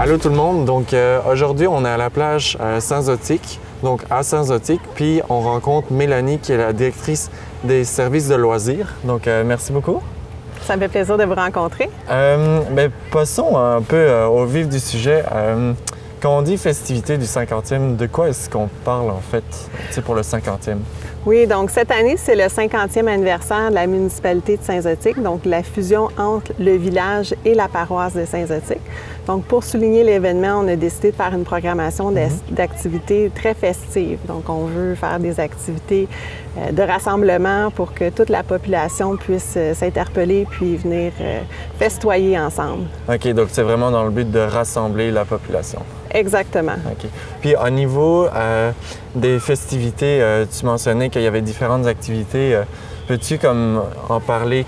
Allô tout le monde, donc aujourd'hui on est à la plage Saint-Zotique, donc à Saint-Zotique, puis on rencontre Mélanie qui est la directrice des services de loisirs. Donc merci beaucoup. Ça me fait plaisir de vous rencontrer. Passons un peu au vif du sujet. Quand on dit festivité du 50e, de quoi est-ce qu'on parle en fait, pour le 50e? Oui, donc cette année, c'est le 50e anniversaire de la municipalité de Saint-Zotique, donc la fusion entre le village et la paroisse de Saint-Zotique. Donc pour souligner l'événement, on a décidé de faire une programmation d'activités très festives. Donc on veut faire des activités de rassemblement pour que toute la population puisse s'interpeller puis venir festoyer ensemble. OK, donc c'est vraiment dans le but de rassembler la population. Exactement. OK. Puis au niveau des festivités, tu mentionnais qu'il y avait différentes activités. Peux-tu en parler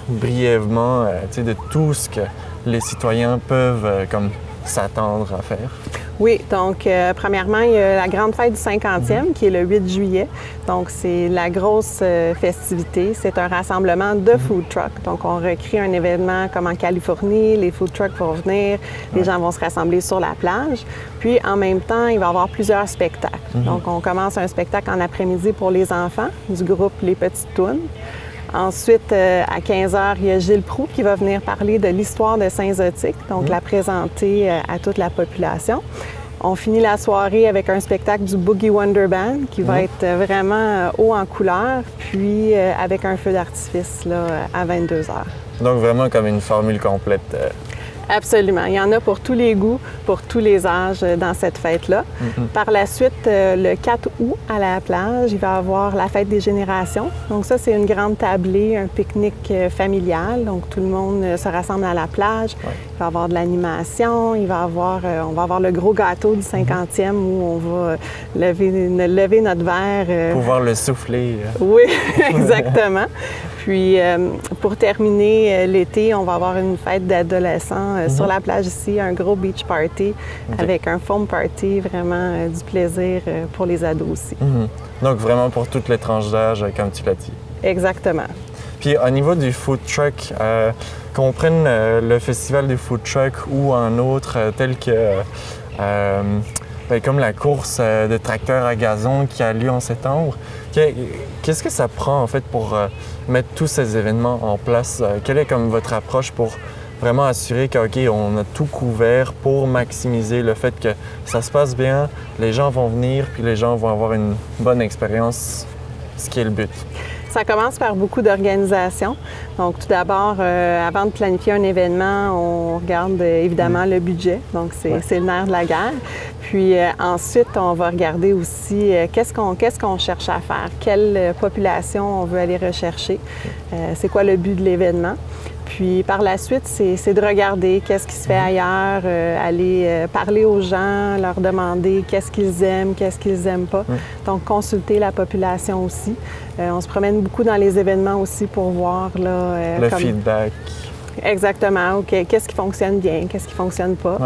brièvement de tout ce que les citoyens peuvent s'attendre à faire? Oui, donc premièrement, il y a la grande fête du 50e qui est le 8 juillet. Donc c'est la grosse festivité. C'est un rassemblement de food trucks. Donc on recrée un événement comme en Californie. Les food trucks vont venir, les gens vont se rassembler sur la plage. Puis en même temps, il va y avoir plusieurs spectacles. Donc on commence un spectacle en après-midi pour les enfants du groupe Les Petites Tounes. Ensuite, à 15h, il y a Gilles Proulx qui va venir parler de l'histoire de Saint-Zotique, donc la présenter à toute la population. On finit la soirée avec un spectacle du Boogie Wonder Band qui va être vraiment haut en couleur, puis avec un feu d'artifice à 22h. Donc vraiment comme une formule complète. Absolument. Il y en a pour tous les goûts, pour tous les âges dans cette fête-là. Par la suite, le 4 août, à la plage, il va y avoir la fête des générations. Donc ça, c'est une grande tablée, un pique-nique familial. Donc tout le monde se rassemble à la plage. Il va y avoir de l'animation, on va avoir le gros gâteau du 50e où on va lever notre verre. Pouvoir le souffler. Oui, exactement. Puis, pour terminer l'été, on va avoir une fête d'adolescents sur la plage ici, un gros beach party avec un foam party, vraiment du plaisir pour les ados aussi. Donc, vraiment pour toutes les tranches d'âge, comme tu l'as dit. Exactement. Puis, au niveau du food truck, qu'on prenne le festival du food truck ou un autre tel que comme la course de tracteurs à gazon qui a lieu en septembre, qu'est-ce que ça prend en fait pour mettre tous ces événements en place? Quelle est votre approche pour vraiment assurer qu'on a tout couvert pour maximiser le fait que ça se passe bien, les gens vont venir puis les gens vont avoir une bonne expérience, ce qui est le but? Ça commence par beaucoup d'organisation. Donc, tout d'abord, avant de planifier un événement, on regarde évidemment le budget. Donc, c'est le nerf de la guerre. Puis ensuite, on va regarder aussi qu'est-ce qu'on cherche à faire, quelle population on veut aller rechercher, c'est quoi le but de l'événement. Puis par la suite, c'est de regarder qu'est-ce qui se fait ailleurs, aller parler aux gens, leur demander qu'est-ce qu'ils aiment, qu'est-ce qu'ils n'aiment pas. Donc, consulter la population aussi. On se promène beaucoup dans les événements aussi pour voir le feedback. Exactement. Qu'est-ce qui fonctionne bien, qu'est-ce qui ne fonctionne pas.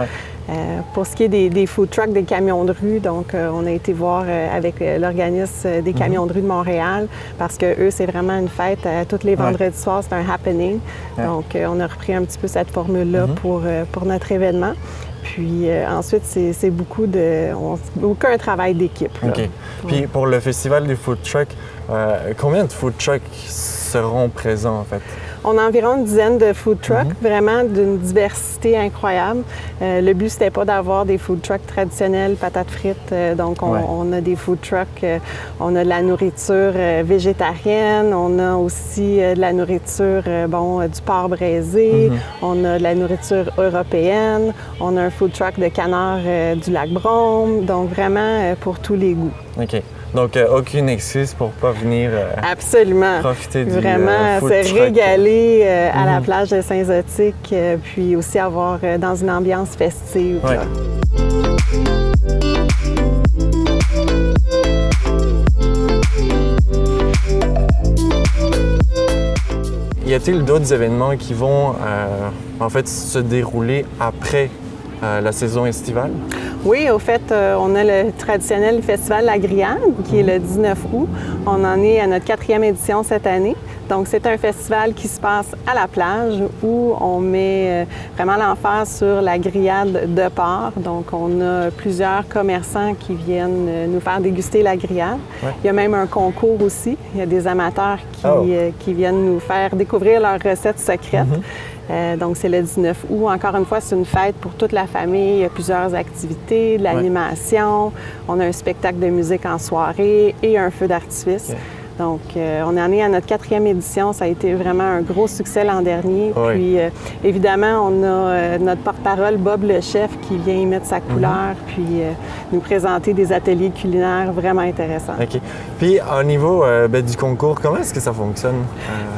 Pour ce qui est des food trucks, des camions de rue, donc on a été voir avec l'organisme des camions de rue de Montréal parce que eux, c'est vraiment une fête. Tous les vendredis soirs, c'est un happening. Donc, on a repris un petit peu cette formule-là pour notre événement. Puis ensuite, c'est beaucoup un travail d'équipe. OK. Puis pour le festival du food truck, combien de food trucks seront présents en fait? On a environ une dizaine de food trucks, vraiment d'une diversité incroyable. Le but, c'était pas d'avoir des food trucks traditionnels, patates frites. Donc, on a des food trucks, on a de la nourriture végétarienne, on a aussi de la nourriture, du porc braisé, on a de la nourriture européenne, on a un food truck de canard du lac Brome. Donc, vraiment pour tous les goûts. OK. Donc, aucune excuse pour ne pas venir absolument. Profiter du vraiment, food se truck. Régaler à la plage de Saint-Zotique, puis aussi avoir dans une ambiance festive. Ouais. Y a-t-il d'autres événements qui vont se dérouler après la saison estivale? Oui, au fait, on a le traditionnel festival La Grillade qui est le 19 août. On en est à notre 4e édition cette année. Donc, c'est un festival qui se passe à la plage où on met vraiment l'emphase sur la grillade de porc. Donc, on a plusieurs commerçants qui viennent nous faire déguster la grillade. Ouais. Il y a même un concours aussi. Il y a des amateurs qui viennent nous faire découvrir leurs recettes secrètes. Donc, c'est le 19 août. Encore une fois, c'est une fête pour toute la famille. Il y a plusieurs activités, de l'animation. On a un spectacle de musique en soirée et un feu d'artifice. Okay. Donc, on en est à notre 4e édition. Ça a été vraiment un gros succès l'an dernier. Oui. Puis, évidemment, on a notre porte-parole, Bob le chef, qui vient y mettre sa couleur, puis nous présenter des ateliers culinaires vraiment intéressants. OK. Puis, au niveau du concours, comment est-ce que ça fonctionne?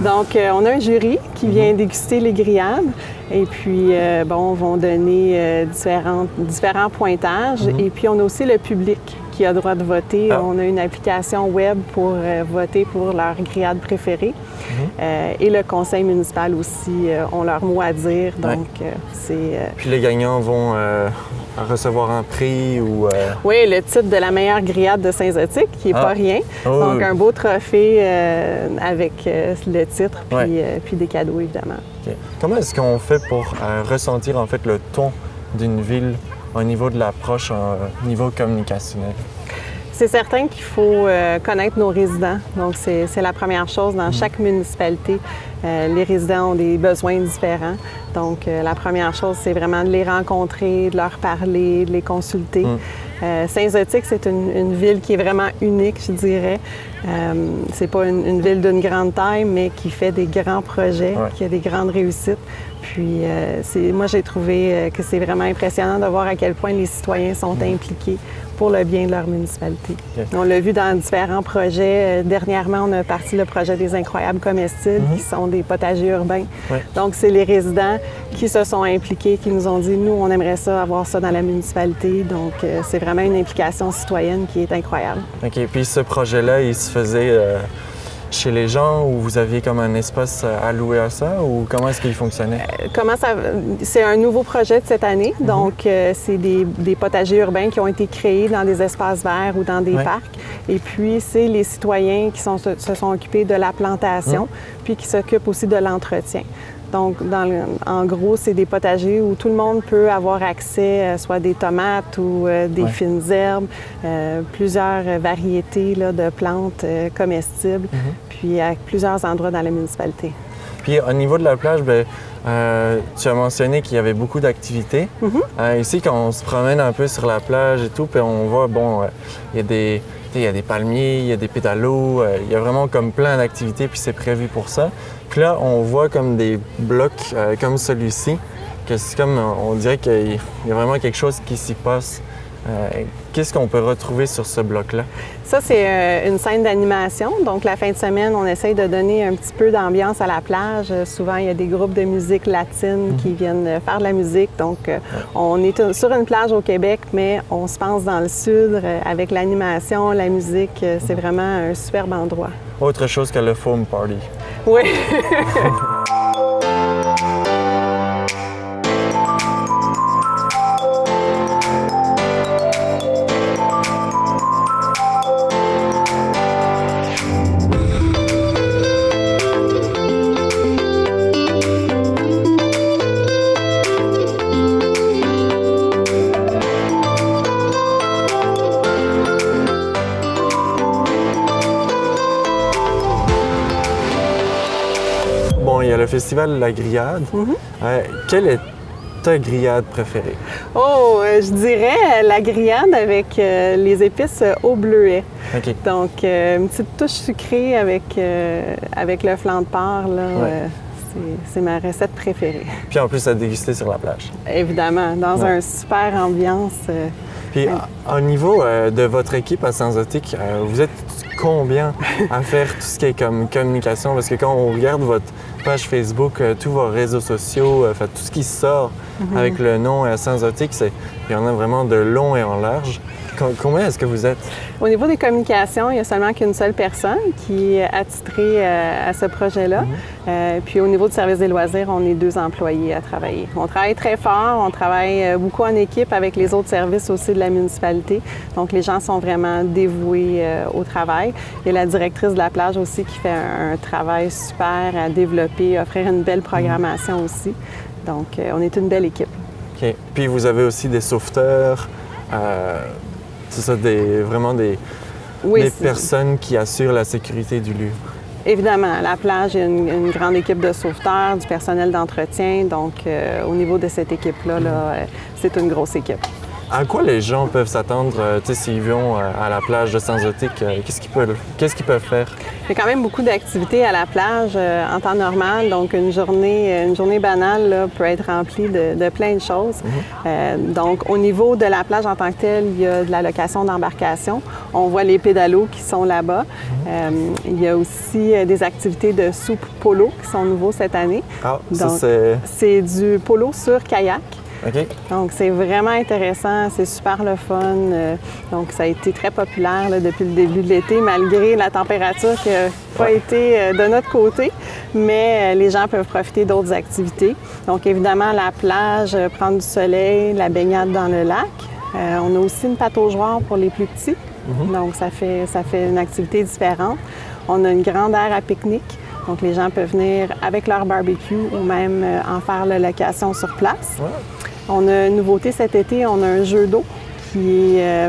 Donc, on a un jury qui vient déguster les grillades. Et puis, vont donner différents pointages. Et puis, on a aussi le public qui a le droit de voter. On a une application web pour voter pour leur grillade préférée. Et le conseil municipal aussi ont leur mot à dire. Donc, Puis les gagnants vont recevoir un prix ou... Oui, le titre de la meilleure grillade de Saint-Zotique, qui n'est pas rien. Donc, un beau trophée avec le titre, puis des cadeaux, évidemment. Okay. Comment est-ce qu'on fait pour ressentir, en fait, le ton d'une ville au niveau de l'approche, au niveau communicationnel? C'est certain qu'il faut connaître nos résidents. Donc, c'est la première chose. Dans chaque municipalité, les résidents ont des besoins différents. Donc, la première chose, c'est vraiment de les rencontrer, de leur parler, de les consulter. Saint-Zotique, c'est une ville qui est vraiment unique, je dirais. C'est pas une ville d'une grande taille, mais qui fait des grands projets, qui a des grandes réussites. Puis, moi, j'ai trouvé que c'est vraiment impressionnant de voir à quel point les citoyens sont impliqués pour le bien de leur municipalité. Okay. On l'a vu dans différents projets. Dernièrement, on a parti le projet des incroyables comestibles, qui sont des potagers urbains. Donc, c'est les résidents qui se sont impliqués, qui nous ont dit, nous, on aimerait ça, avoir ça dans la municipalité. Donc, c'est vraiment une implication citoyenne qui est incroyable. OK. Puis ce projet-là, il se faisait chez les gens ou vous aviez comme un espace alloué à ça ou comment est-ce qu'il fonctionnait? C'est un nouveau projet de cette année. Donc, c'est des potagers urbains qui ont été créés dans des espaces verts ou dans des parcs. Et puis, c'est les citoyens qui se sont occupés de la plantation puis qui s'occupent aussi de l'entretien. Donc, en gros, c'est des potagers où tout le monde peut avoir accès, soit des tomates ou des fines herbes, plusieurs variétés là, de plantes comestibles, puis à plusieurs endroits dans la municipalité. Puis au niveau de la plage, tu as mentionné qu'il y avait beaucoup d'activités. Ici, quand on se promène un peu sur la plage et tout, puis on voit, il y a des palmiers, il y a des pédalos, il y a vraiment comme plein d'activités, puis c'est prévu pour ça. Puis là, on voit comme des blocs comme celui-ci, que c'est comme, on dirait qu'il y a vraiment quelque chose qui s'y passe. Qu'est-ce qu'on peut retrouver sur ce bloc-là? Ça, c'est une scène d'animation. Donc, la fin de semaine, on essaye de donner un petit peu d'ambiance à la plage. Souvent, il y a des groupes de musique latine qui viennent faire de la musique. Donc, on est sur une plage au Québec, mais on se pense dans le sud avec l'animation, la musique. C'est vraiment un superbe endroit. Autre chose que le foam party. Oui. Il y a le festival La Grillade. Quelle est ta grillade préférée? Je dirais la grillade avec les épices au bleuet. Okay. Donc, une petite touche sucrée avec le flan de porc, là, c'est ma recette préférée. Puis en plus, à déguster sur la plage. Évidemment, dans un super ambiance. Puis au niveau de votre équipe à Saint-Zotique, vous êtes combien à faire tout ce qui est comme communication? Parce que quand on regarde votre page Facebook, tous vos réseaux sociaux, tout ce qui sort avec le nom Saint-Zotique, il y en a vraiment de long et en large. Combien est-ce que vous êtes? Au niveau des communications, il n'y a seulement qu'une seule personne qui est attitrée à ce projet-là. Puis au niveau du service des loisirs, on est 2 employés à travailler. On travaille très fort, on travaille beaucoup en équipe avec les autres services aussi de la municipalité. Donc les gens sont vraiment dévoués au travail. Il y a la directrice de la plage aussi qui fait un travail super à développer, offrir une belle programmation aussi. Donc on est une belle équipe. OK. Puis vous avez aussi des sauveteurs, c'est ça, vraiment des personnes qui assurent la sécurité du lieu. Évidemment, à la plage, il y a une grande équipe de sauveteurs, du personnel d'entretien. Donc, au niveau de cette équipe-là, c'est une grosse équipe. À quoi les gens peuvent s'attendre s'ils vont à la plage de Saint-Zotique? Qu'est-ce qu'ils peuvent faire? Il y a quand même beaucoup d'activités à la plage en temps normal. Donc, une journée banale là, peut être remplie de plein de choses. Donc, au niveau de la plage en tant que telle, il y a de la location d'embarcation. On voit les pédalos qui sont là-bas. Il y a aussi des activités de soupe polo qui sont nouveaux cette année. Ah, donc, ça c'est du polo sur kayak. OK. Donc, c'est vraiment intéressant, c'est super le fun. Donc, ça a été très populaire là, depuis le début de l'été, malgré la température qui n'a pas été de notre côté. Mais les gens peuvent profiter d'autres activités. Donc, évidemment, la plage, prendre du soleil, la baignade dans le lac. On a aussi une pataugeoire pour les plus petits. Donc, ça fait une activité différente. On a une grande aire à pique-nique. Donc, les gens peuvent venir avec leur barbecue ou même en faire la location sur place. Ouais. On a une nouveauté cet été, on a un jeu d'eau qui est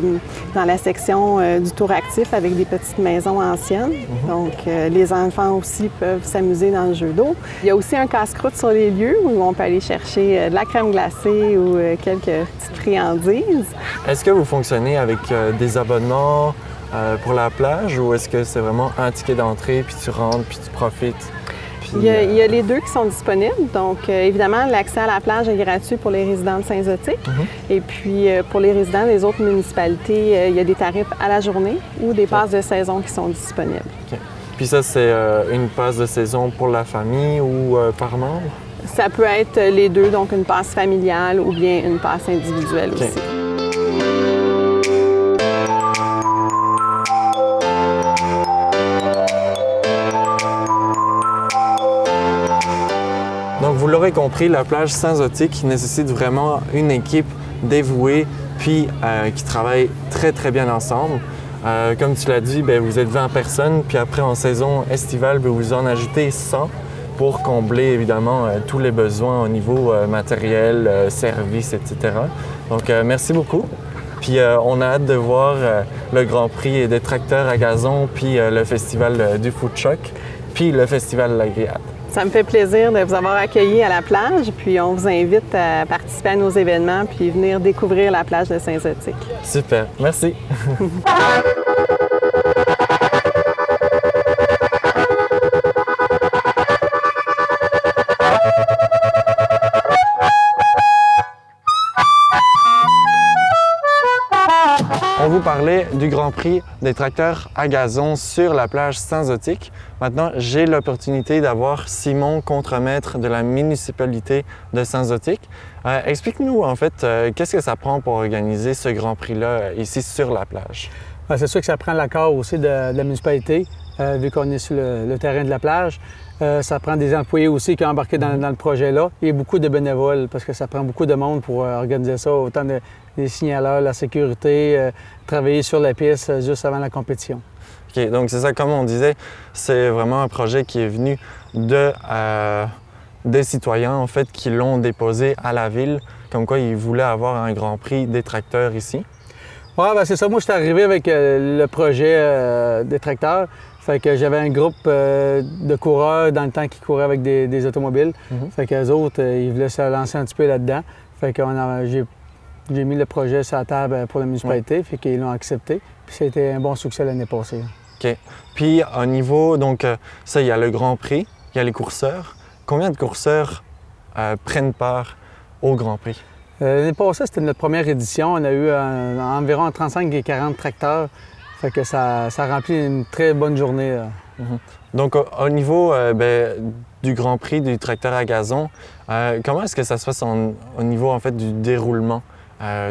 dans la section du tour actif avec des petites maisons anciennes. Donc, les enfants aussi peuvent s'amuser dans le jeu d'eau. Il y a aussi un casse-croûte sur les lieux où on peut aller chercher de la crème glacée ou quelques petites friandises. Est-ce que vous fonctionnez avec des abonnements pour la plage ou est-ce que c'est vraiment un ticket d'entrée puis tu rentres puis tu profites? Il y a les 2 qui sont disponibles. Donc, évidemment, l'accès à la plage est gratuit pour les résidents de Saint-Zotique. Et puis, pour les résidents des autres municipalités, il y a des tarifs à la journée ou des passes de saison qui sont disponibles. Okay. Puis ça, c'est une passe de saison pour la famille ou par membre? Ça peut être les 2, donc une passe familiale ou bien une passe individuelle aussi. Donc, vous l'aurez compris, la plage Saint-Zotique nécessite vraiment une équipe dévouée puis qui travaille très, très bien ensemble. Comme tu l'as dit, vous êtes 20 personnes, puis après, en saison estivale, vous en ajoutez 100 pour combler, évidemment, tous les besoins au niveau matériel, service, etc. Donc, merci beaucoup. Puis, on a hâte de voir le Grand Prix des tracteurs à gazon, puis le festival du food truck, puis le festival de la grillade. Ça me fait plaisir de vous avoir accueillis à la plage, puis on vous invite à participer à nos événements puis venir découvrir la plage de Saint-Zotique. Super, merci. On vous parlait du Grand Prix des tracteurs à gazon sur la plage Saint-Zotique. Maintenant, j'ai l'opportunité d'avoir Simon, contremaître de la municipalité de Saint-Zotique. Explique-nous en fait, qu'est-ce que ça prend pour organiser ce Grand Prix-là ici sur la plage? C'est sûr que ça prend l'accord aussi de la municipalité, vu qu'on est sur le terrain de la plage. Ça prend des employés aussi qui ont embarqué dans le projet-là et beaucoup de bénévoles parce que ça prend beaucoup de monde pour organiser ça, autant des signaleurs, la sécurité, travailler sur la piste juste avant la compétition. OK, donc c'est ça, comme on disait, c'est vraiment un projet qui est venu des citoyens en fait qui l'ont déposé à la ville, comme quoi ils voulaient avoir un Grand Prix des tracteurs ici. Oui, c'est ça. Moi, je suis arrivé avec le projet des tracteurs. Fait que j'avais un groupe de coureurs dans le temps qui couraient avec des automobiles. Fait qu'eux autres, ils voulaient se lancer un petit peu là-dedans. Fait que j'ai mis le projet sur la table pour la municipalité. Fait qu'ils l'ont accepté. Puis c'était un bon succès l'année passée. OK. Puis au niveau, donc ça, il y a le Grand Prix, il y a les courseurs. Combien de courseurs prennent part au Grand Prix? L'année passée, c'était notre première édition. On a eu environ 35 et 40 tracteurs. Fait que ça remplit une très bonne journée. Donc, au niveau du Grand Prix du tracteur à gazon, comment est-ce que ça se passe au niveau en fait, du déroulement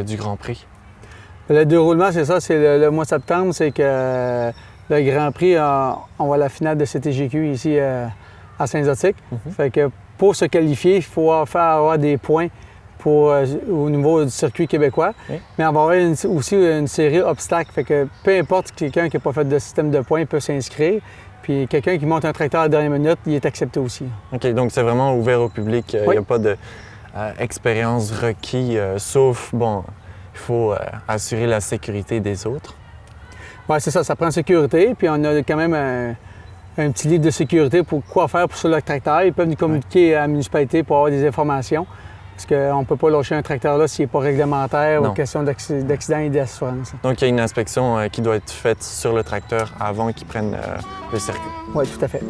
du Grand Prix? Le déroulement, c'est ça, c'est le mois de septembre, c'est que le Grand Prix, on va à la finale de CTGQ ici à Saint-Zotique. Fait que pour se qualifier, il faut avoir des points au niveau du circuit québécois. Oui. Mais on va avoir aussi une série obstacles. Fait que peu importe quelqu'un qui n'a pas fait de système de points peut s'inscrire. Puis quelqu'un qui monte un tracteur à la dernière minute, il est accepté aussi. OK, donc c'est vraiment ouvert au public. Il n'y Oui. a pas d'expérience requise, sauf, bon, il faut assurer la sécurité des autres. Oui, c'est ça, ça prend sécurité. Puis on a quand même un petit livre de sécurité pour quoi faire sur le tracteur. Ils peuvent nous communiquer à la municipalité pour avoir des informations. Parce qu'on ne peut pas lâcher un tracteur là s'il n'est pas réglementaire Non. ou question d'accident et d'assurance. Donc il y a une inspection qui doit être faite sur le tracteur avant qu'ils prennent le circuit. Oui, tout à fait.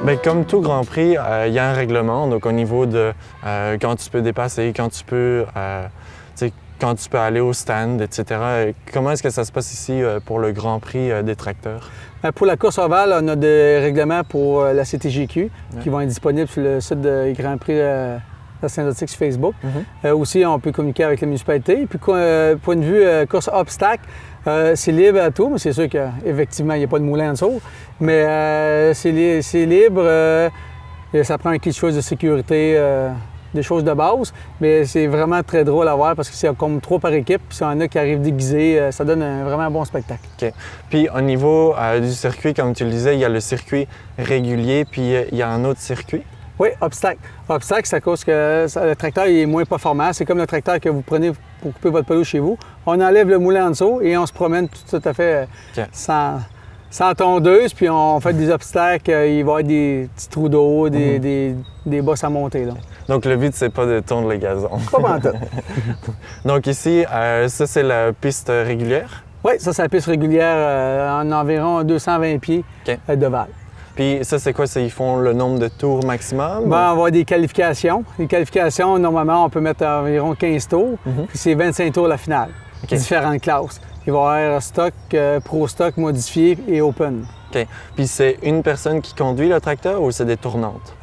Bien, comme tout Grand Prix, il y a un règlement, donc au niveau de quand tu peux dépasser, quand tu peux, tu sais, quand tu peux aller au stand, etc. Comment est-ce que ça se passe ici pour le Grand Prix des tracteurs? Pour la course ovale, on a des règlements pour la CTGQ qui vont être disponibles sur le site du Grand Prix de Saint-Zotique sur Facebook. Aussi, on peut communiquer avec la municipalité. Puis, point de vue course obstacle, c'est libre à tout, mais c'est sûr qu'effectivement, il n'y a pas de moulin en dessous. Mais c'est libre. Et ça prend un quelque chose de sécurité, des choses de base. Mais c'est vraiment très drôle à voir parce que c'est comme 3 par équipe. Puis s'il y en a qui arrivent déguisés, ça donne vraiment un bon spectacle. OK. Puis au niveau du circuit, comme tu le disais, il y a le circuit régulier, puis il y a un autre circuit. Oui, obstacle. Obstacle, c'est à cause que le tracteur il est moins performant. C'est comme le tracteur que vous prenez pour couper votre pelouse chez vous. On enlève le moulin en dessous et on se promène tout à fait OK. sans tondeuse, puis on fait des obstacles. Il va y avoir des petits trous d'eau, des bosses à monter. Là. Donc le but, c'est pas de tondre le gazon. Pas pantoute. Donc ici, ça, c'est la piste régulière. Oui, ça, c'est la piste régulière en environ 220 pieds de val. Puis ça, c'est quoi? Ils font le nombre de tours maximum? Ben, on va avoir des qualifications. Les qualifications, normalement, on peut mettre environ 15 tours. Puis c'est 25 tours la finale. OK. Différentes classes. Il va y avoir stock, pro stock, modifié et open. OK. Puis c'est une personne qui conduit le tracteur ou c'est des tournantes?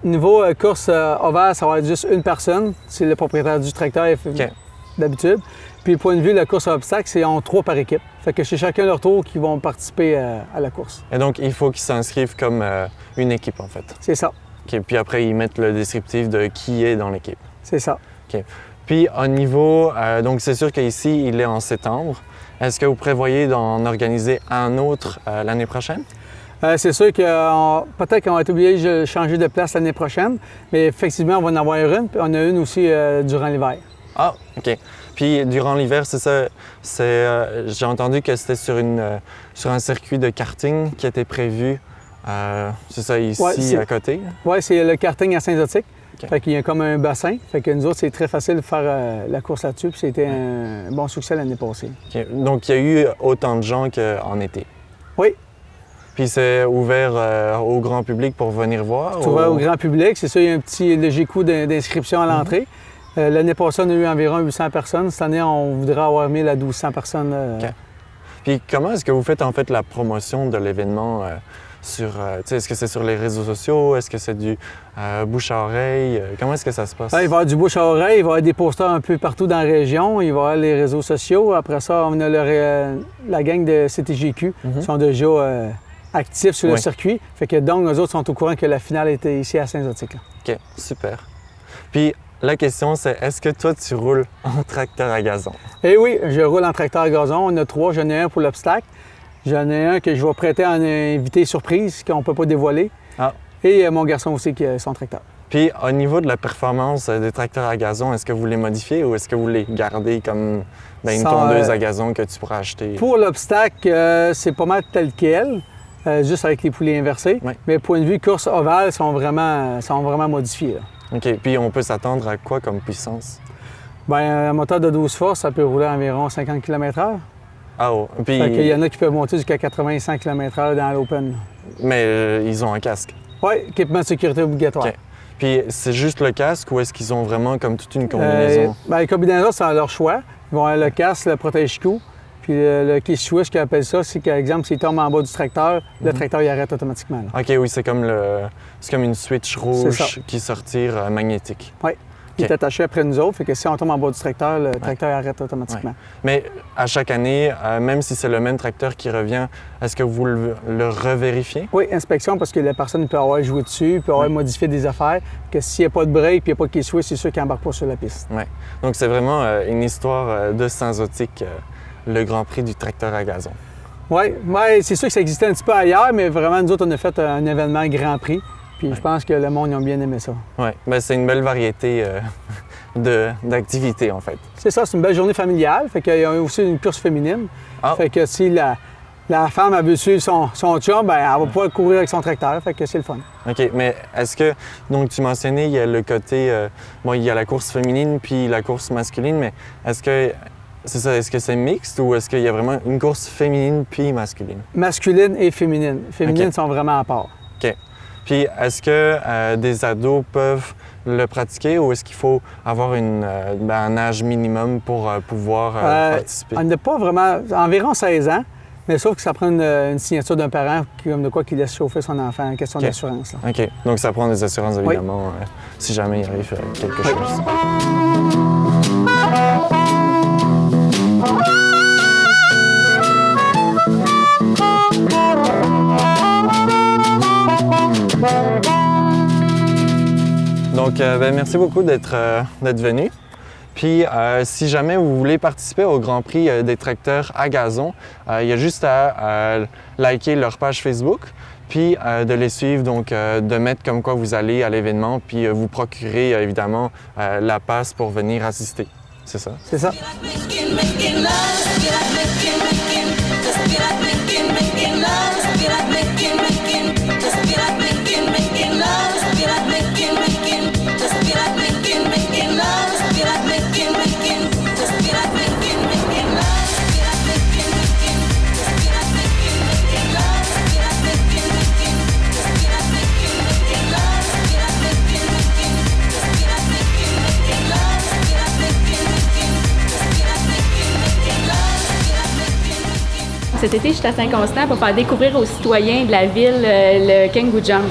Niveau course ovale, ça va être juste une personne. C'est le propriétaire du tracteur OK. d'habitude. Puis point de vue, la course à obstacles, c'est en 3 par équipe. Fait que c'est chacun leur tour qui vont participer à la course. Et donc, il faut qu'ils s'inscrivent comme une équipe, en fait. C'est ça. OK. Puis après, ils mettent le descriptif de qui est dans l'équipe. C'est ça. OK. Puis au niveau, donc c'est sûr qu'ici, il est en septembre. Est-ce que vous prévoyez d'en organiser un autre l'année prochaine? C'est sûr que peut-être qu'on va être obligé de changer de place l'année prochaine, mais effectivement, on va en avoir une. Puis on a une aussi durant l'hiver. Ah, OK. Puis durant l'hiver, c'est ça, j'ai entendu que c'était sur un circuit de karting qui était prévu, c'est ça, ici à côté? Oui, c'est le karting à Saint-Zotique. OK. Fait qu'il y a comme un bassin. Fait que nous autres, c'est très facile de faire la course là-dessus. Puis c'était un bon succès l'année passée. OK. Donc, il y a eu autant de gens qu'en été? Oui, Puis c'est ouvert au grand public pour venir voir? c'est ouvert au grand public. C'est ça, il y a un petit léger coût d'inscription à l'entrée. L'année passée, on a eu environ 800 personnes. Cette année, on voudrait avoir 1000 à 1200 personnes. OK. Puis comment est-ce que vous faites en fait la promotion de l'événement est-ce que c'est sur les réseaux sociaux? Est-ce que c'est du bouche-à-oreille? Comment est-ce que ça se passe? Il va y avoir du bouche à oreille, il va y avoir des posters un peu partout dans la région, il va y avoir les réseaux sociaux. Après ça, on a la gang de CTGQ qui sont déjà actifs sur le circuit. Fait que donc, eux autres sont au courant que la finale était ici à Saint-Zotique. OK, super. Puis la question, c'est est-ce que toi, tu roules en tracteur à gazon? Eh oui, je roule en tracteur à gazon. On a 3, j'en ai un pour l'obstacle. J'en ai un que je vais prêter à un invité surprise qu'on ne peut pas dévoiler. Ah. Et mon garçon aussi qui a son tracteur. Puis au niveau de la performance des tracteurs à gazon, est-ce que vous les modifiez ou est-ce que vous les gardez comme une tondeuse à gazon que tu pourras acheter? Pour l'obstacle, c'est pas mal tel quel, juste avec les poulets inversés. Oui. Mais point de vue course ovale, sont vraiment modifiés. Là. OK. Puis on peut s'attendre à quoi comme puissance? Bien, un moteur de 12 forces, ça peut rouler environ 50 km/h. Ah, oh. Puis, Fait qu'il y en a qui peuvent monter jusqu'à 80-100 km/h dans l'open. mais ils ont un casque. Oui, équipement de sécurité obligatoire. OK. Puis c'est juste le casque ou est-ce qu'ils ont vraiment comme toute une combinaison? Les combinaisons, c'est à leur choix. Ils vont avoir le casque, le protège-cou. Puis le key switch, qu'ils appellent ça, c'est par exemple, s'il tombe en bas du tracteur, le tracteur il arrête automatiquement. Là. OK, oui, c'est comme une switch rouge qui sortir magnétique. Oui. Il OK. est attaché après nous autres, fait que si on tombe en bas du tracteur, le tracteur arrête automatiquement. Ouais. Mais à chaque année, même si c'est le même tracteur qui revient, est-ce que vous le revérifiez? Oui, inspection, parce que la personne peut avoir joué dessus, peut avoir modifié des affaires, que s'il n'y a pas de break et il n'y a pas de key switch, c'est sûr qu'il n'embarque pas sur la piste. Oui. Donc c'est vraiment une histoire de Sensotic, le Grand Prix du tracteur à gazon. Oui, ouais, c'est sûr que ça existait un petit peu ailleurs, mais vraiment, nous autres, on a fait un événement Grand Prix. Puis je pense que le monde ils ont bien aimé ça. Oui, ben, c'est une belle variété d'activités en fait. C'est ça, c'est une belle journée familiale. Fait qu'il y a aussi une course féminine. Ah. Fait que si la femme elle veut suivre son chum, ben, elle va pouvoir courir avec son tracteur. Fait que c'est le fun. OK, mais est-ce que, donc tu mentionnais, il y a le côté, il y a la course féminine puis la course masculine, mais est-ce que est-ce que c'est mixte ou est-ce qu'il y a vraiment une course féminine puis masculine? Masculine et féminine. Féminines sont vraiment à part. OK. Puis est-ce que des ados peuvent le pratiquer ou est-ce qu'il faut avoir un âge minimum pour pouvoir participer? On n'a pas vraiment, environ 16 ans, mais sauf que ça prend une signature d'un parent comme de quoi qu'il laisse chauffer son enfant en question d'assurance. Là. OK. Donc ça prend des assurances évidemment si jamais il arrive quelque chose. Donc, merci beaucoup d'être venu. Puis, si jamais vous voulez participer au Grand Prix des tracteurs à gazon, il y a juste à liker leur page Facebook, puis de les suivre, donc de mettre comme quoi vous allez à l'événement, puis vous procurer évidemment la passe pour venir assister. C'est ça? C'est ça. Cet été, je suis à Saint-Constant pour faire découvrir aux citoyens de la ville le Kangoo Jumps,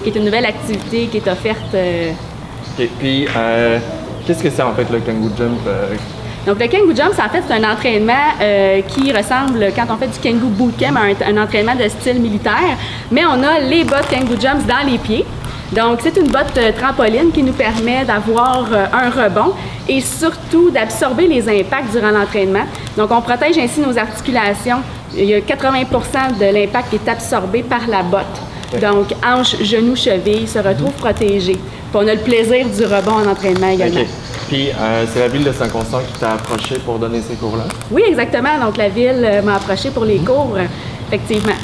qui est une nouvelle activité qui est offerte. OK. Puis, qu'est-ce que c'est en fait le Kangoo Jump? Donc, le Kangoo Jumps, en fait, c'est un entraînement qui ressemble, quand on fait du Kangoo Bootcamp, à un entraînement de style militaire, mais on a les bottes Kangoo Jumps dans les pieds. Donc, c'est une botte trampoline qui nous permet d'avoir un rebond et surtout d'absorber les impacts durant l'entraînement. Donc, on protège ainsi nos articulations. Il y a 80% de l'impact qui est absorbé par la botte. Donc, hanches, genoux, chevilles se retrouvent protégés. Puis on a le plaisir du rebond en entraînement également. OK. Puis, c'est la ville de Saint-Constant qui t'a approché pour donner ces cours-là? Oui, exactement. Donc, la ville m'a approché pour les cours, effectivement.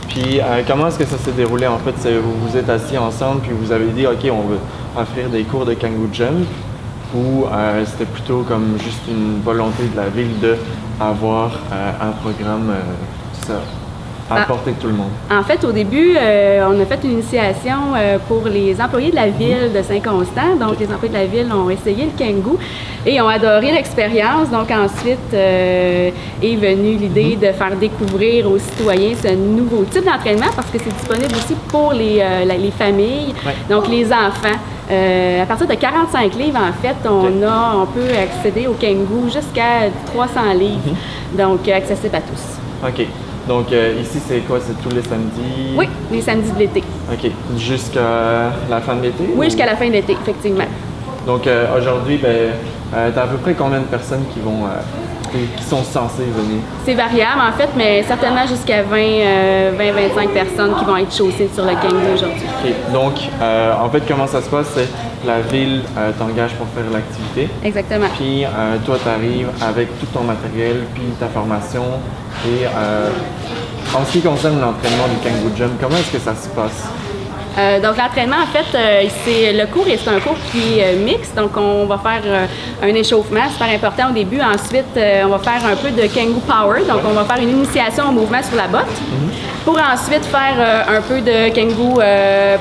Puis, comment est-ce que ça s'est déroulé? En fait, vous vous êtes assis ensemble puis vous avez dit, OK, on veut offrir des cours de Kangoo Jump ou c'était plutôt comme juste une volonté de la ville d'avoir un programme à apporter tout le monde? En fait, au début, on a fait une initiation pour les employés de la ville de Saint-Constant. Donc, les employés de la ville ont essayé le Kangoo et ont adoré l'expérience. Donc, ensuite est venue l'idée de faire découvrir aux citoyens ce nouveau type d'entraînement parce que c'est disponible aussi pour les familles, donc les enfants. À partir de 45 livres, en fait, on peut accéder au Kangoo jusqu'à 300 livres, donc accessible à tous. OK. Donc ici, c'est quoi? C'est tous les samedis? Oui, les samedis de l'été. OK. Jusqu'à la fin de l'été? Oui, jusqu'à la fin de l'été, effectivement. Donc aujourd'hui, t'as à peu près combien de personnes qui sont censées venir? C'est variable, en fait, mais certainement jusqu'à 20-25 personnes qui vont être chaussées sur le Kangoo aujourd'hui. OK. Donc, en fait, comment ça se passe? C'est la ville t'engage pour faire l'activité. Exactement. Puis, toi, tu arrives avec tout ton matériel, puis ta formation. Et en ce qui concerne l'entraînement du Kangoo Jump, comment est-ce que ça se passe? Donc l'entraînement, en fait, c'est le cours, c'est un cours qui est mixte. Donc on va faire un échauffement, super important au début. Ensuite, on va faire un peu de Kangoo Power. Donc on va faire une initiation au mouvement sur la botte. Pour ensuite faire un peu de Kangoo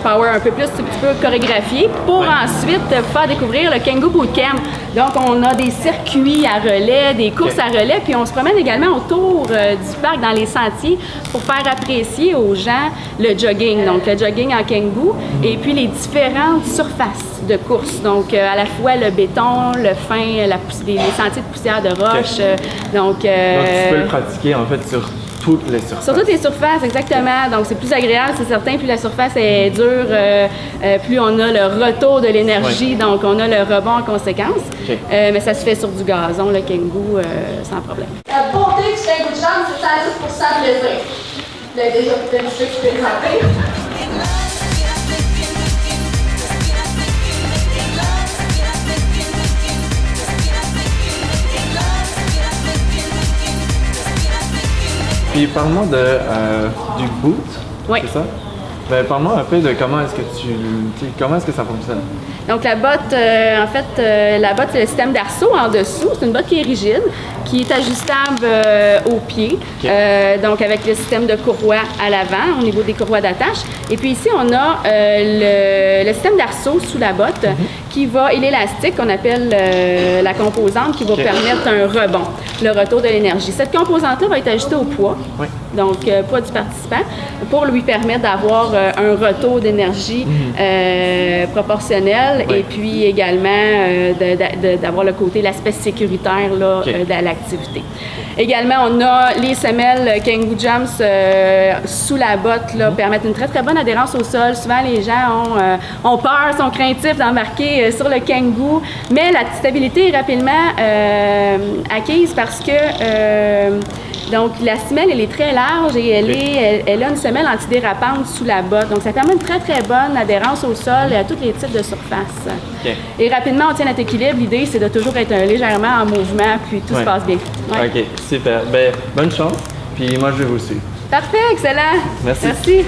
Power un peu plus, un petit peu chorégraphié. Pour ensuite faire découvrir le Kangoo Bootcamp. Donc on a des circuits à relais, des courses à relais, puis on se promène également autour du parc dans les sentiers pour faire apprécier aux gens le jogging. Donc le jogging en Kangoo et puis les différentes surfaces de course. Donc à la fois le béton, le fin, les sentiers de poussière de roche. Donc tu peux le pratiquer en fait sur toutes les surfaces. Sur toutes les surfaces, exactement. Donc, c'est plus agréable, c'est certain. Plus la surface est dure, plus on a le retour de l'énergie. Donc, on a le rebond en conséquence. Mais ça se fait sur du gazon, le Kangoo, sans problème. La beauté du Kangoo Jump, c'est 110% plaisir. Vous l'avez déjà peut-être expérimenté. Puis parle-moi du boot, c'est ça? Ben, parle-moi un peu de comment est-ce que ça fonctionne. Donc la botte, en fait, la botte c'est le système d'arceau en dessous. C'est une botte qui est rigide, qui est ajustable au pied. Donc avec le système de courroie à l'avant, au niveau des courroies d'attache. Et puis ici on a le système d'arceau sous la botte et l'élastique qu'on appelle la composante qui va permettre un rebond, le retour de l'énergie. Cette composante-là va être ajustée au poids, donc poids du participant, pour lui permettre d'avoir un retour d'énergie proportionnel et puis également d'avoir l'aspect sécuritaire là, de l'activité. Également, on a les semelles Kangoo Jumps sous la botte, là, permettent une très très bonne adhérence au sol. Souvent, les gens ont peur, sont craintifs d'embarquer sur le Kangoo, mais la stabilité est rapidement acquise parce que donc la semelle, elle est très large et elle a une semelle antidérapante sous la botte. Donc, ça permet une très très bonne adhérence au sol et à tous les types de surfaces. Et rapidement, on tient notre équilibre. L'idée, c'est de toujours être légèrement en mouvement, puis tout se passe bien. OK, super. Ben, bonne chance. Puis moi, je vais vous suivre. Parfait, excellent. Merci. Merci.